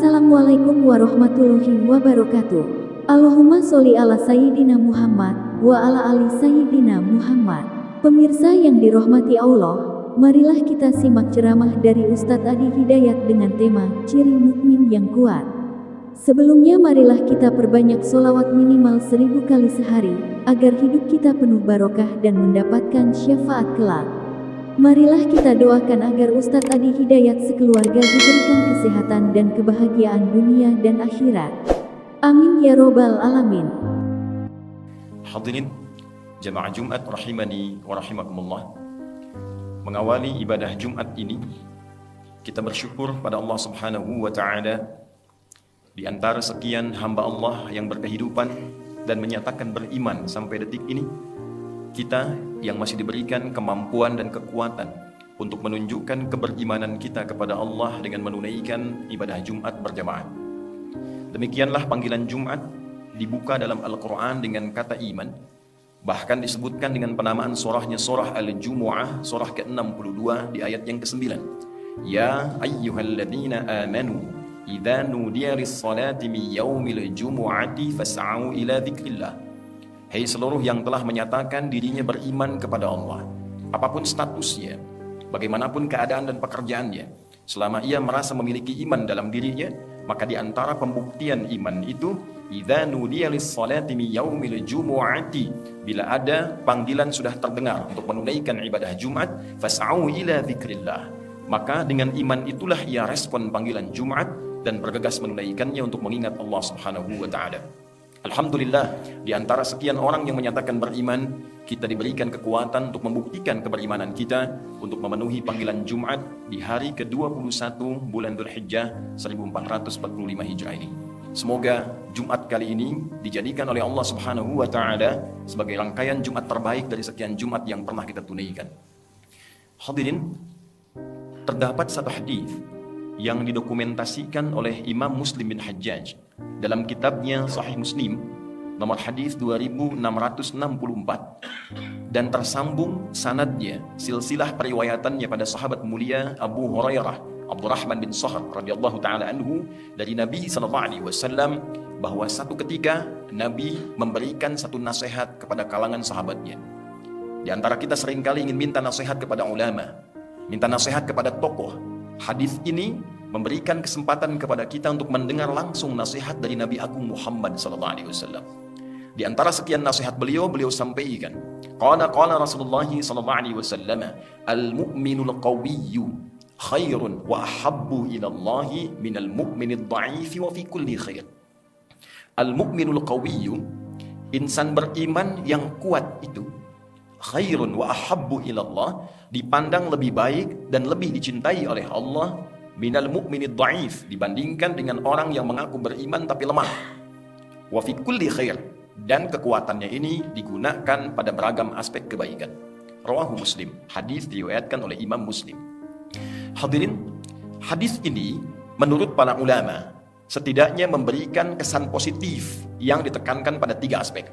Assalamualaikum warahmatullahi wabarakatuh. Allahumma sholli ala Sayyidina Muhammad wa ala ali Sayyidina Muhammad. Pemirsa yang dirahmati Allah, marilah kita simak ceramah dari Ustadz Adi Hidayat dengan tema Ciri Mukmin yang Kuat. Sebelumnya marilah kita perbanyak sholawat minimal 1000 kali sehari, agar hidup kita penuh barokah dan mendapatkan syafaat kelak. Marilah kita doakan agar Ustadz Adi Hidayat sekeluarga diberikan kesehatan dan kebahagiaan dunia dan akhirat. Amin ya robbal alamin. Hadirin jamaah Jumat rahimani wa rahimakumullah. Mengawali ibadah Jumat ini, kita bersyukur pada Allah Subhanahu wa taala di antara sekian hamba Allah yang berkehidupan dan menyatakan beriman sampai detik ini. Kita yang masih diberikan kemampuan dan kekuatan untuk menunjukkan keberimanan kita kepada Allah dengan menunaikan ibadah Jumat berjamaah. Demikianlah panggilan Jumat dibuka dalam Al-Quran dengan kata iman. Bahkan disebutkan dengan penamaan surahnya surah Al-Jumu'ah, surah ke-62 di ayat yang ke-9. Ya ayyuhalladzina amanu idza nudiya lis-salati min yaumil jumu'ati fas'au ila dzikrillah. Hei seluruh yang telah menyatakan dirinya beriman kepada Allah, apapun statusnya, bagaimanapun keadaan dan pekerjaannya, selama ia merasa memiliki iman dalam dirinya, maka di antara pembuktian iman itu, idza nudiya lis-salati min yaumil jumu'ati, bila ada panggilan sudah terdengar untuk menunaikan ibadah Jumat, fas'au ila dzikrillah, maka dengan iman itulah ia respon panggilan Jumat dan bergegas menunaikannya untuk mengingat Allah Subhanahu wa taala. Alhamdulillah, di antara sekian orang yang menyatakan beriman, kita diberikan kekuatan untuk membuktikan keberimanan kita untuk memenuhi panggilan Jumat di hari ke-21 bulan Dzulhijjah 1445 Hijrah ini. Semoga Jumat kali ini dijadikan oleh Allah Subhanahu wa taala sebagai rangkaian Jumat terbaik dari sekian Jumat yang pernah kita tunaikan. Hadirin, terdapat satu hadis yang didokumentasikan oleh Imam Muslim bin Hajjaj dalam kitabnya Sahih Muslim nomor hadis 2664 dan tersambung sanadnya, silsilah periwayatannya pada sahabat mulia Abu Hurairah Abdurrahman bin Sahr radhiyallahu taala anhu dari Nabi sallallahu alaihi wasallam bahwa satu ketika Nabi memberikan satu nasihat kepada kalangan sahabatnya. Di antara kita seringkali ingin minta nasihat kepada ulama, minta nasihat kepada tokoh. Hadis ini memberikan kesempatan kepada kita untuk mendengar langsung nasihat dari Nabi Agung Muhammad SAW. Di antara sekian nasihat beliau sampaikan, qala Rasulullah SAW, al-mu'minul qawiyyu khairun wa ahabbu ila Allah minal mu'minid dha'ifi wa fi kulli khair. Al-mu'minul qawiyyu, insan beriman yang kuat itu, khairun wa ahabbu ila Allah, dipandang lebih baik dan lebih dicintai oleh Allah minal mu'minid dhaif, dibandingkan dengan orang yang mengaku beriman tapi lemah. Wa fi kulli khair, dan kekuatannya ini digunakan pada beragam aspek kebaikan. Rawahu Muslim, hadis diriwayatkan oleh Imam Muslim. Hadirin, hadis ini menurut para ulama setidaknya memberikan kesan positif yang ditekankan pada 3 aspek.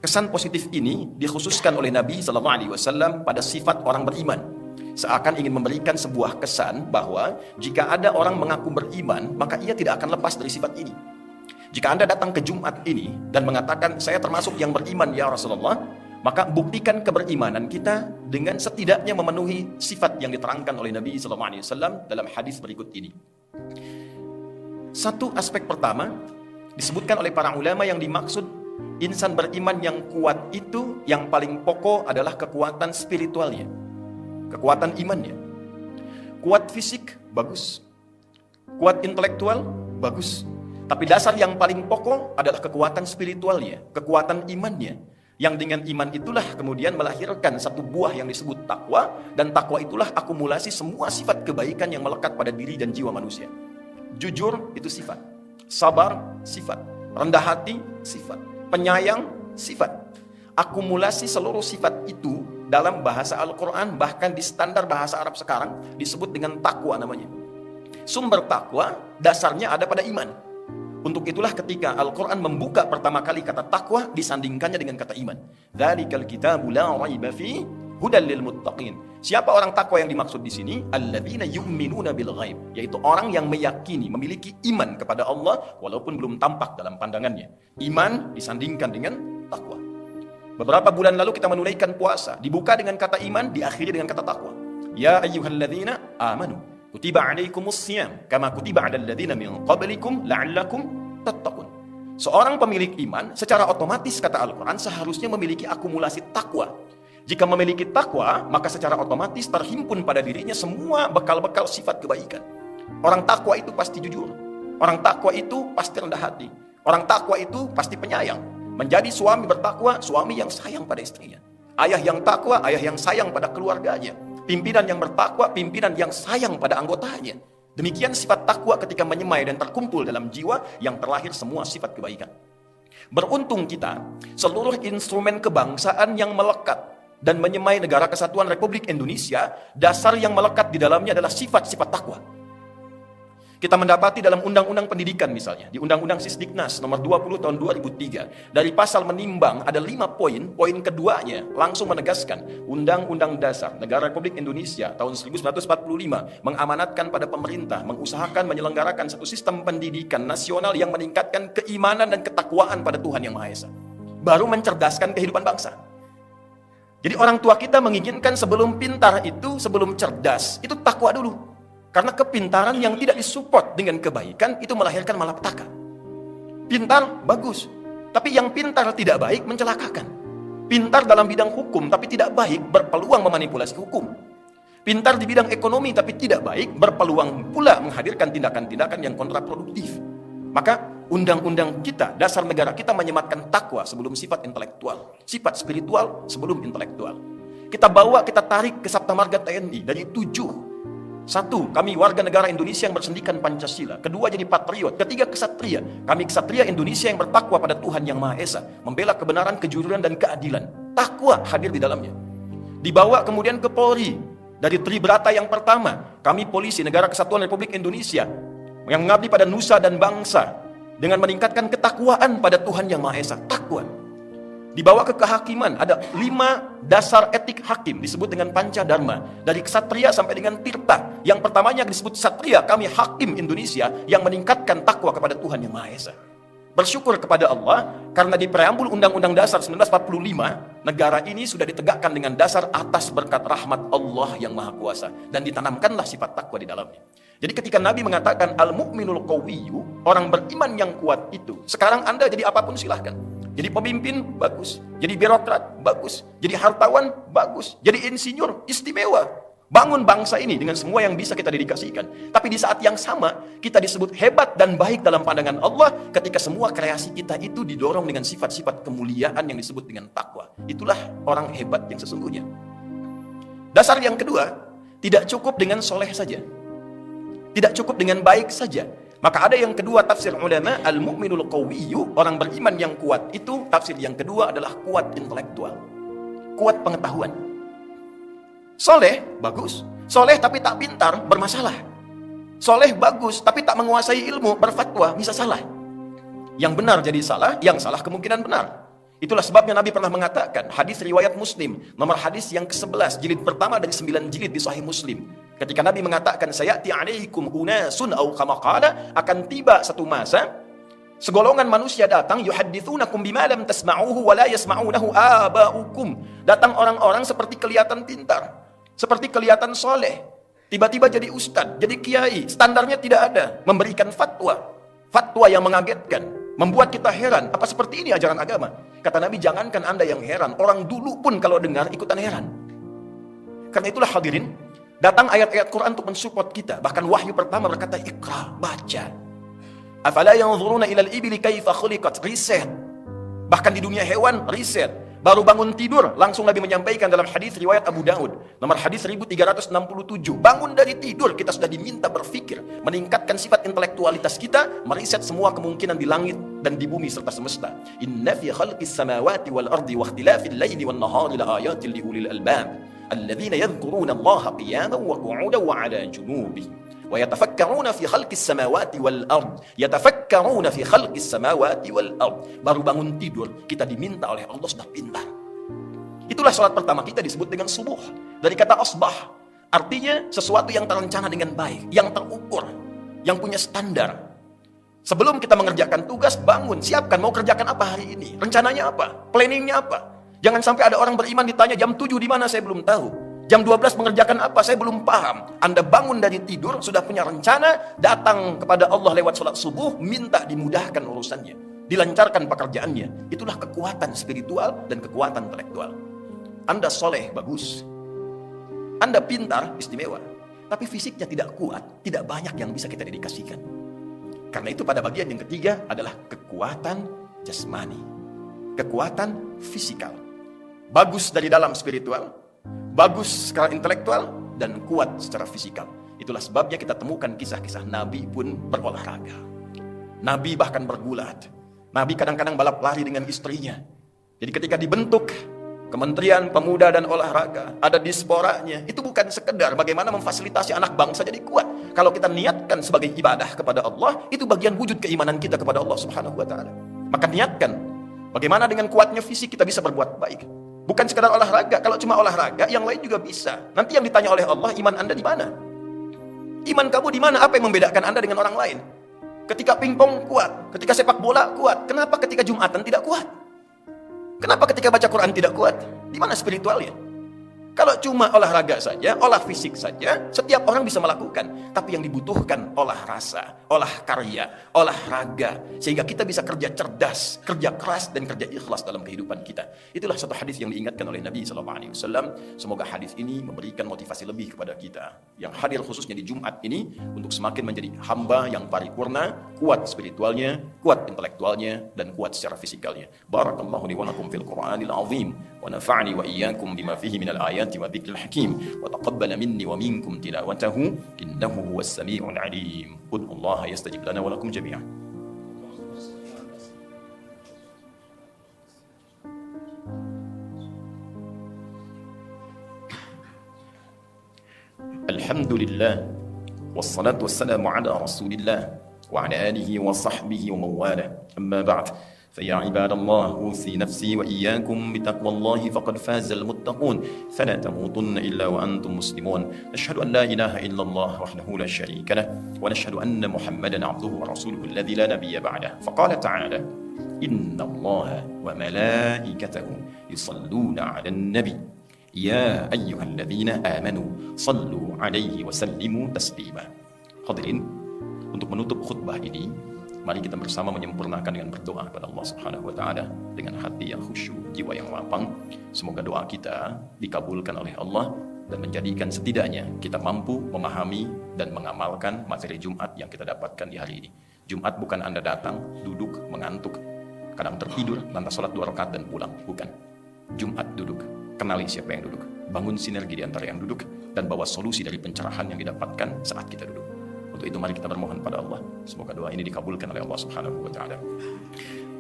Kesan positif ini dikhususkan oleh Nabi SAW pada sifat orang beriman. Seakan ingin memberikan sebuah kesan bahwa jika ada orang mengaku beriman, maka ia tidak akan lepas dari sifat ini. Jika Anda datang ke Jumat ini dan mengatakan, saya termasuk yang beriman ya Rasulullah, maka buktikan keberimanan kita dengan setidaknya memenuhi sifat yang diterangkan oleh Nabi SAW dalam hadis berikut ini. Satu aspek pertama, disebutkan oleh para ulama yang dimaksud insan beriman yang kuat itu yang paling pokok adalah kekuatan spiritualnya, kekuatan imannya. Kuat fisik, bagus. Kuat intelektual, bagus. Tapi dasar yang paling pokok adalah kekuatan spiritualnya, kekuatan imannya. Yang dengan iman itulah kemudian melahirkan satu buah yang disebut takwa, dan takwa itulah akumulasi semua sifat kebaikan yang melekat pada diri dan jiwa manusia. Jujur, itu sifat. Sabar, sifat. Rendah hati, sifat. Penyayang, sifat. Akumulasi seluruh sifat itu dalam bahasa Al-Quran, bahkan di standar bahasa Arab sekarang disebut dengan takwa namanya. Sumber takwa dasarnya ada pada iman. Untuk itulah ketika Al-Quran membuka pertama kali kata takwa, disandingkannya dengan kata iman. Dzalikal kitabu la raiba fi hudal lil muttaqin. Siapa orang takwa yang dimaksud di sini? Alladzina yu'minuna bil ghaib, yaitu orang yang meyakini, memiliki iman kepada Allah walaupun belum tampak dalam pandangannya. Iman disandingkan dengan takwa. Beberapa bulan lalu kita menunaikan puasa, dibuka dengan kata iman, diakhiri dengan kata takwa. Ya ayyuhalladzina amanu kutiba alaikumus shiyam kama kutiba alal ladzina min qablikum la'allakum tattaqun. Seorang pemilik iman secara otomatis, kata Al-Quran, seharusnya memiliki akumulasi takwa. Jika memiliki takwa, maka secara otomatis terhimpun pada dirinya semua bekal-bekal sifat kebaikan. Orang takwa itu pasti jujur. Orang takwa itu pasti rendah hati. Orang takwa itu pasti penyayang. Menjadi suami bertakwa, suami yang sayang pada istrinya. Ayah yang takwa, ayah yang sayang pada keluarganya. Pimpinan yang bertakwa, pimpinan yang sayang pada anggotanya. Demikian sifat takwa ketika menyemai dan terkumpul dalam jiwa yang terlahir semua sifat kebaikan. Beruntung kita, seluruh instrumen kebangsaan yang melekat dan menyemai Negara Kesatuan Republik Indonesia, dasar yang melekat di dalamnya adalah sifat-sifat takwa. Kita mendapati dalam Undang-Undang Pendidikan misalnya, di Undang-Undang Sisdiknas nomor 20 tahun 2003, dari pasal menimbang ada 5 poin, poin keduanya langsung menegaskan Undang-Undang Dasar Negara Republik Indonesia tahun 1945 mengamanatkan pada pemerintah mengusahakan menyelenggarakan satu sistem pendidikan nasional yang meningkatkan keimanan dan ketakwaan pada Tuhan Yang Maha Esa, baru mencerdaskan kehidupan bangsa. Jadi orang tua kita menginginkan sebelum pintar itu, sebelum cerdas, itu takwa dulu. Karena kepintaran yang tidak disupport dengan kebaikan, itu melahirkan malapetaka. Pintar, bagus. Tapi yang pintar tidak baik, mencelakakan. Pintar dalam bidang hukum, tapi tidak baik, berpeluang memanipulasi hukum. Pintar di bidang ekonomi, tapi tidak baik, berpeluang pula menghadirkan tindakan-tindakan yang kontraproduktif. Maka undang-undang kita, dasar negara kita menyematkan takwa sebelum sifat intelektual, sifat spiritual sebelum intelektual. Kita bawa, kita tarik ke Sabta Marga TNI dari 7. 1, kami warga negara Indonesia yang bersendikan Pancasila. 2, jadi patriot. 3, kesatria. Kami kesatria Indonesia yang bertakwa pada Tuhan Yang Maha Esa, membela kebenaran, kejujuran, dan keadilan. Takwa hadir di dalamnya. Dibawa kemudian ke Polri. Dari Tribrata yang pertama, kami polisi Negara Kesatuan Republik Indonesia yang mengabdi pada nusa dan bangsa dengan meningkatkan ketakwaan pada Tuhan Yang Maha Esa. Takwa. Dibawa ke kehakiman, ada 5 dasar etik hakim disebut dengan Pancadharma, dari ksatria sampai dengan tirta. Yang pertamanya disebut satria, kami hakim Indonesia yang meningkatkan takwa kepada Tuhan Yang Maha Esa. Bersyukur kepada Allah karena di preambul Undang-Undang Dasar 1945, negara ini sudah ditegakkan dengan dasar atas berkat rahmat Allah yang Maha Kuasa, dan ditanamkanlah sifat takwa di dalamnya. Jadi ketika Nabi mengatakan al-mu'minul qawiyyu, orang beriman yang kuat itu, sekarang Anda jadi apapun silahkan. Jadi pemimpin, bagus. Jadi birokrat, bagus. Jadi hartawan, bagus. Jadi insinyur, istimewa. Bangun bangsa ini dengan semua yang bisa kita dedikasikan. Tapi di saat yang sama, kita disebut hebat dan baik dalam pandangan Allah ketika semua kreasi kita itu didorong dengan sifat-sifat kemuliaan yang disebut dengan takwa. Itulah orang hebat yang sesungguhnya. Dasar yang kedua, tidak cukup dengan soleh saja. Tidak cukup dengan baik saja. Maka ada yang kedua tafsir ulama, al-mu'minul qawiyyu, orang beriman yang kuat itu, tafsir yang kedua adalah kuat intelektual, kuat pengetahuan. Soleh, bagus. Soleh tapi tak pintar, bermasalah. Soleh bagus tapi tak menguasai ilmu, berfatwa, bisa salah. Yang benar jadi salah, yang salah kemungkinan benar. Itulah sebabnya Nabi pernah mengatakan, hadis riwayat Muslim, nomor hadis yang ke-11, jilid pertama dari 9 jilid di Sahih Muslim. Ketika Nabi mengatakan, sayati alaikum unasun au kama qala, akan tiba satu masa, segolongan manusia datang, yuhadditsunakum bima lam tasma'uhu wa la yasma'unahu aba'ukum. Datang orang-orang seperti kelihatan pintar, seperti kelihatan soleh, tiba-tiba jadi ustadz, jadi kiai, standarnya tidak ada, memberikan fatwa, fatwa yang mengagetkan, membuat kita heran, apa seperti ini ajaran agama? Kata Nabi, jangankan Anda yang heran, orang dulu pun kalau dengar ikutan heran. Karena itulah hadirin, datang ayat-ayat Quran untuk mensupport kita. Bahkan wahyu pertama berkata, Iqra, baca. Afala yanzuruna ilal ibili kaifa khuliqat, riset. Bahkan di dunia hewan, riset. Baru bangun tidur, langsung Nabi menyampaikan dalam hadis riwayat Abu Daud, nomor hadis 1367. Bangun dari tidur, kita sudah diminta berpikir, meningkatkan sifat intelektualitas kita, meriset semua kemungkinan di langit dan di bumi serta semesta. Inna fi khalqis samawati wal ardi wa ikhtilafil laili wan nahari la ayatin li ulil albab. Alladzina yadhkuruna Allaha qiyaman wa qu'udan wa 'ala junubihim. وَيَتَفَكَّرُونَ فِي خَلْقِ السَّمَاوَاتِ وَالْأَرْضِ. يَتَفَكَّرُونَ فِي خَلْقِ السَّمَاوَاتِ وَالْأَرْضِ. Baru bangun tidur, kita diminta oleh Allah sudah pintar. Itulah sholat pertama kita disebut dengan subuh. Dari kata asbah, artinya sesuatu yang terencana dengan baik, yang terukur, yang punya standar. Sebelum kita mengerjakan tugas, bangun, siapkan mau kerjakan apa hari ini, rencananya apa, planningnya apa. Jangan sampai ada orang beriman ditanya jam 7 di mana, saya belum tahu. Jam 12 mengerjakan apa, saya belum paham. Anda bangun dari tidur, sudah punya rencana, datang kepada Allah lewat sholat subuh, minta dimudahkan urusannya, dilancarkan pekerjaannya. Itulah kekuatan spiritual dan kekuatan intelektual. Anda soleh, bagus. Anda pintar, istimewa. Tapi fisiknya tidak kuat, tidak banyak yang bisa kita dedikasikan. Karena itu pada bagian yang ketiga adalah kekuatan jasmani, kekuatan fisikal. Bagus dari dalam spiritual, bagus secara intelektual, dan kuat secara fisikal. Itulah sebabnya kita temukan kisah-kisah Nabi pun berolahraga. Nabi bahkan bergulat. Nabi kadang-kadang balap lari dengan istrinya. Jadi ketika dibentuk Kementerian Pemuda dan Olahraga, ada disporanya, itu bukan sekedar bagaimana memfasilitasi anak bangsa jadi kuat. Kalau kita niatkan sebagai ibadah kepada Allah, itu bagian wujud keimanan kita kepada Allah Subhanahu wa Ta'ala. Maka niatkan bagaimana dengan kuatnya fisik kita bisa berbuat baik. Bukan sekedar olahraga. Kalau cuma olahraga, yang lain juga bisa. Nanti yang ditanya oleh Allah, iman Anda di mana? Iman kamu di mana? Apa yang membedakan Anda dengan orang lain? Ketika pingpong kuat, ketika sepak bola kuat, kenapa ketika Jumatan tidak kuat? Kenapa ketika baca Quran tidak kuat? Di mana spiritualnya? Kalau cuma olahraga saja, olah fisik saja, setiap orang bisa melakukan. Tapi yang dibutuhkan olah rasa, olah karya, olahraga. Sehingga kita bisa kerja cerdas, kerja keras, dan kerja ikhlas dalam kehidupan kita. Itulah satu hadis yang diingatkan oleh Nabi SAW. Semoga hadis ini memberikan motivasi lebih kepada kita yang hadir khususnya di Jumat ini untuk semakin menjadi hamba yang paripurna, kuat spiritualnya, kuat intelektualnya, dan kuat secara fisikalnya. Barakallahu li wa lakum fil Qur'anil azim wa nafa'ni wa iyyakum bima fihi minal ayat وذكر الحكيم وتقبل مني ومنكم تلاوته إنه هو السميع العليم ادعوا الله يستجب لنا ولكم جميعا. الحمد لله والصلاة والسلام على رسول الله وعلى آله وصحبه ومن والاه أما بعد فيا عباد الله أوصي نفسي وإياكم بتقوى الله فقد فاز المتقون فلا تموتن إلا وأنتم مسلمون نشهد أن لا إله إلا الله وحده لا شريك له ونشهد أن محمدا عبده ورسوله الذي لا نبي بعده فقال تعالى إن الله وملائكته يصلون على النبي يا أيها الذين آمنوا صلوا عليه وسلموا تسليما. Hadirin, untuk menutup khutbah ini, mari kita bersama menyempurnakan dengan berdoa kepada Allah Subhanahu wa Ta'ala dengan hati yang khusyuk, jiwa yang lapang. Semoga doa kita dikabulkan oleh Allah dan menjadikan setidaknya kita mampu memahami dan mengamalkan materi Jumat yang kita dapatkan di hari ini. Jumat bukan Anda datang, duduk, mengantuk, kadang tertidur, lantas sholat 2 rakaat dan pulang. Bukan. Jumat duduk, kenali siapa yang duduk, bangun sinergi di antara yang duduk, dan bawa solusi dari pencerahan yang didapatkan saat kita duduk. Untuk itu mari kita bermohon pada Allah, semoga doa ini dikabulkan oleh Allah Subhanahu wa Ta'ala.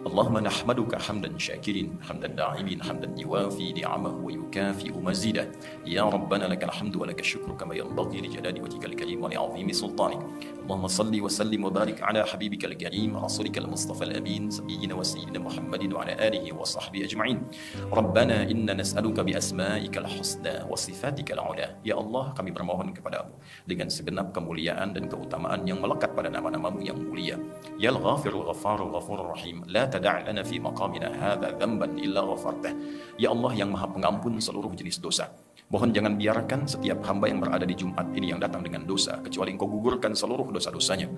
Allahumma nahmaduka hamdan syakirin, hamdan da'imin, hamdan yuwafi ni'amahu wa yukafi'u mazidah. Ya Rabbana lakal hamdu wa lakal syukru kama yanbaghi li jalali wajhikal karim wa li 'azimi sultanik. Allahumma salli wa sallim wa barik ala habibikal karim rasulikal mustafa al-amin sayyidina wa sayyidina Muhammadin wa ala alihi wa sahbihi ajma'in. Rabbana inna nas'aluka bi asma'ikal husna wa sifatikal 'ula. Ya Allah, kami bermohon kepadamu dengan segenap kemuliaan dan keutamaan yang melekat pada nama-namamu yang mulia. Ya al-ghafirul ghafarul ghafurur rahim. La تدع لنا في مقامنا هذا ذنبا إلا غفرته. Ya Allah yang maha pengampun seluruh jenis dosa, mohon jangan biarkan setiap hamba yang berada di Jumat ini yang datang dengan dosa kecuali Engkau gugurkan seluruh dosa-dosanya.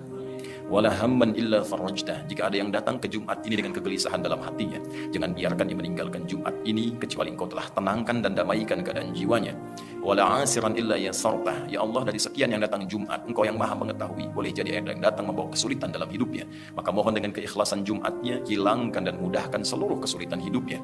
Wala hamman illa farajtah. Jika ada yang datang ke Jumat ini dengan kegelisahan dalam hatinya, jangan biarkan dia meninggalkan Jumat ini kecuali Engkau telah tenangkan dan damaikan keadaan jiwanya. Wala asiran illa yasartah. Ya Allah, dari sekian yang datang Jumat, Engkau yang maha mengetahui, boleh jadi ada yang datang membawa kesulitan dalam hidupnya, maka mohon dengan keikhlasan Jumatnya hilangkan dan mudahkan seluruh kesulitan hidupnya.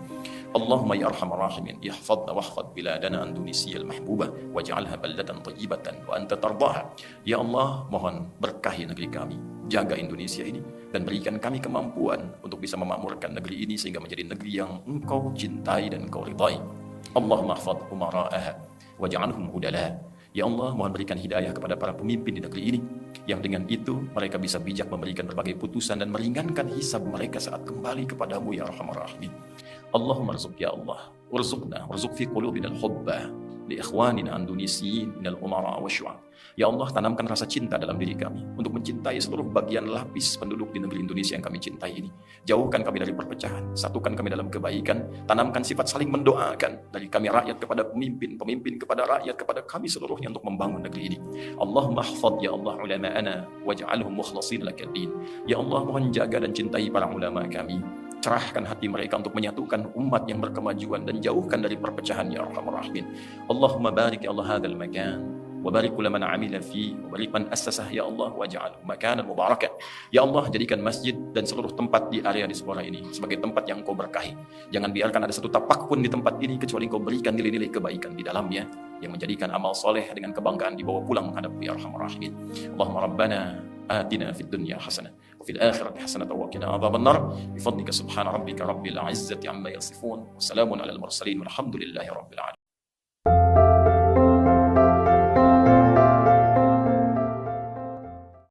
Allahumma ya arhamar rahimin, ihfadna wahfad biladana Indonesia al-mahbubah waj'alha baldatan thayyibatan wa anta tardaha. Ya Allah, mohon berkahi negeri kami, jaga Indonesia ini, dan berikan kami kemampuan untuk bisa memakmurkan negeri ini sehingga menjadi negeri yang Engkau cintai dan Engkau ridai. Allahumma ihfadh umara'aha waj'alhum udala. Ya Allah, mohon berikan hidayah kepada para pemimpin di negeri ini, yang dengan itu mereka bisa bijak memberikan berbagai putusan dan meringankan hisab mereka saat kembali kepadamu ya Arhamar Rahimin. Allahumma rzuq ya Allah, warzuqna, warzuq fi qulubina al-hubba li ikhwanina andunisiyin minal umara wa syu'ab. Ya Allah, tanamkan rasa cinta dalam diri kami untuk mencintai seluruh bagian lapis penduduk di negeri Indonesia yang kami cintai ini. Jauhkan kami dari perpecahan, satukan kami dalam kebaikan, tanamkan sifat saling mendoakan dari kami rakyat kepada pemimpin, pemimpin kepada rakyat, kepada kami seluruhnya untuk membangun negeri ini. Allahumma hafadh ya Allah ulama'ana waj'alhum mukhlasin lakad-din. Ya Allah, mohon jaga dan cintai para ulama kami. Cerahkan hati mereka untuk menyatukan umat yang berkemajuan dan jauhkan dari perpecahan ya Arhamar Rahimin. Allahumma barik ya Allah hadzal makan wa barik liman amila fi wa barik man assasah ya Allah waj'alhu makanan mubarakan. Ya Allah, jadikan masjid dan seluruh tempat di area diaspora ini sebagai tempat yang Engkau berkahi. Jangan biarkan ada satu tapak pun di tempat ini kecuali Engkau berikan nilai-nilai kebaikan di dalamnya yang menjadikan amal soleh dengan kebanggaan dibawa pulang menghadap ya Arhamar Rahimin. Allahumma rabbana آتنا في الدنيا حسنة وفي الآخرة حسنة وقنا عذاب النار بفضلك سبحان ربك رب العزة عما يصفون وسلام على المرسلين والحمد لله رب العالمين.